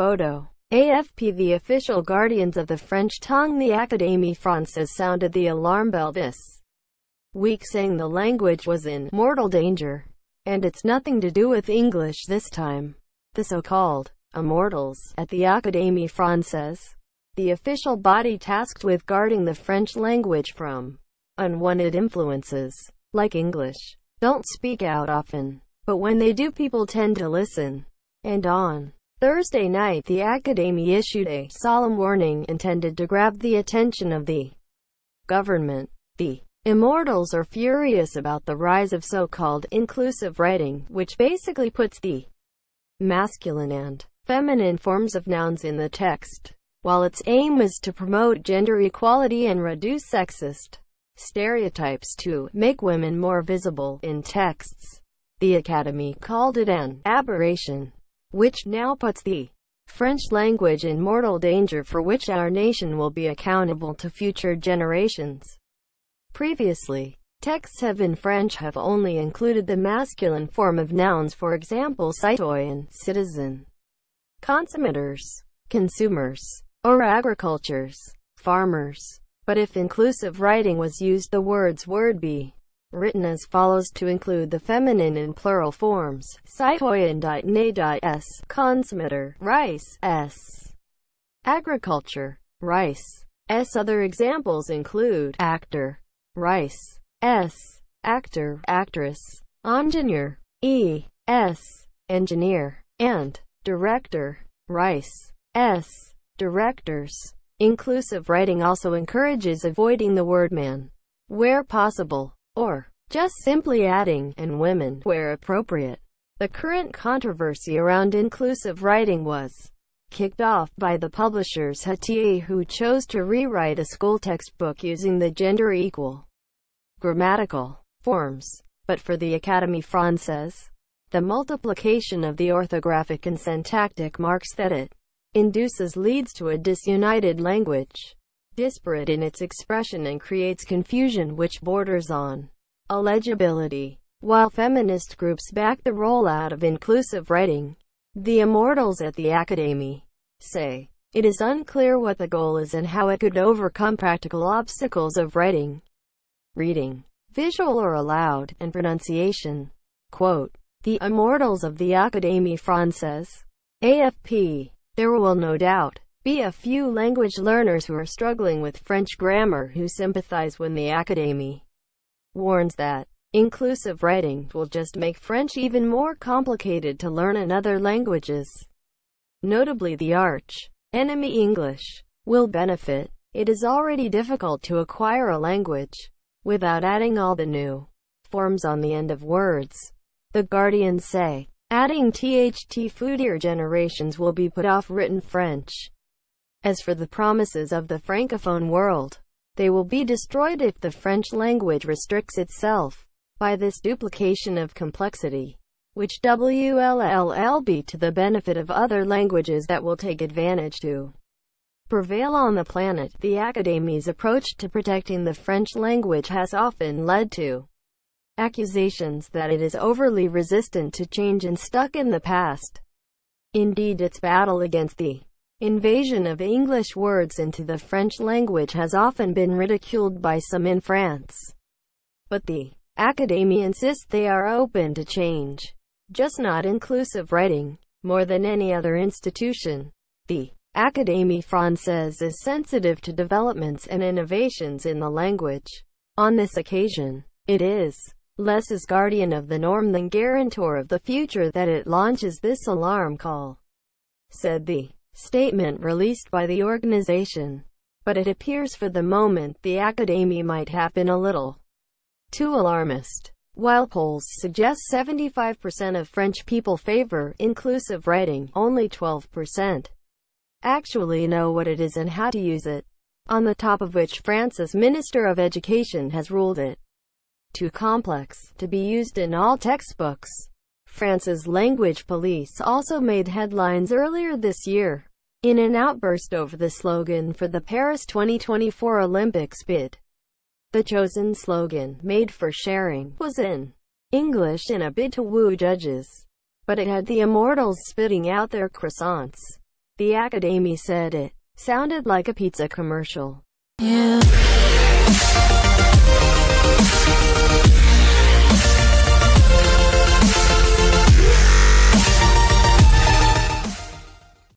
photo. AFP. The official guardians of the French tongue, the Académie Française, sounded the alarm bell this week, saying the language was in mortal danger. And it's nothing to do with English this time. The so-called immortals at the Académie Française, the official body tasked with guarding the French language from unwanted influences, like English, don't speak out often, but when they do, people tend to listen. And on Thursday night, the Académie issued a solemn warning intended to grab the attention of the government. The immortals are furious about the rise of so-called inclusive writing, which basically puts the masculine and feminine forms of nouns in the text, while its aim is to promote gender equality and reduce sexist stereotypes to make women more visible in texts. The Academy called it an aberration, which now puts the French language in mortal danger, for which our nation will be accountable to future generations. Previously, texts in French have only included the masculine form of nouns, for example citoyen, citizen, consommateurs, consumers, or agricultures, farmers. But if inclusive writing was used, the words would be written as follows to include the feminine and plural forms: citoyen.ne.s, consommateur, rice, s, agriculture, rice, s. Other examples include actor, rice, s, actor, actress, engineer, s, engineer, and director, rice, s, directors. Inclusive writing also encourages avoiding the word man where possible, or just simply adding and women where appropriate. The current controversy around inclusive writing was kicked off by the publishers Hatier, who chose to rewrite a school textbook using the gender-equal grammatical forms. But for the Académie Française, the multiplication of the orthographic and syntactic marks that it induces leads to a disunited language, disparate in its expression, and creates confusion which borders on illegibility. While feminist groups back the rollout of inclusive writing, the immortals at the Académie say it is unclear what the goal is and how it could overcome practical obstacles of writing, reading, visual or aloud, and pronunciation. Quote, the immortals of the Académie Française, AFP. There will no doubt be a few language learners who are struggling with French grammar who sympathize when the Académie warns that inclusive writing will just make French even more complicated to learn in other languages. Notably, the arch enemy English will benefit. It is already difficult to acquire a language without adding all the new forms on the end of words, the Guardians say. Adding future generations will be put off written French. As for the promises of the Francophone world, they will be destroyed if the French language restricts itself by this duplication of complexity, which will be to the benefit of other languages that will take advantage to prevail on the planet. The Académie's approach to protecting the French language has often led to accusations that it is overly resistant to change and stuck in the past. Indeed, its battle against the invasion of English words into the French language has often been ridiculed by some in France. But the Académie insists they are open to change, just not inclusive writing. More than any other institution, the Académie Française is sensitive to developments and innovations in the language. On this occasion, it is less as guardian of the norm than guarantor of the future that it launches this alarm call, said the statement released by the organization. But it appears for the moment the Académie might have been a little too alarmist. While polls suggest 75% of French people favor inclusive writing, only 12% actually know what it is and how to use it, on the top of which France's Minister of Education has ruled it too complex to be used in all textbooks. France's language police also made headlines earlier this year in an outburst over the slogan for the Paris 2024 Olympics bid. The chosen slogan, "Made for Sharing," was in English in a bid to woo judges, but it had the immortals spitting out their croissants. The Academy said it sounded like a pizza commercial. Yeah.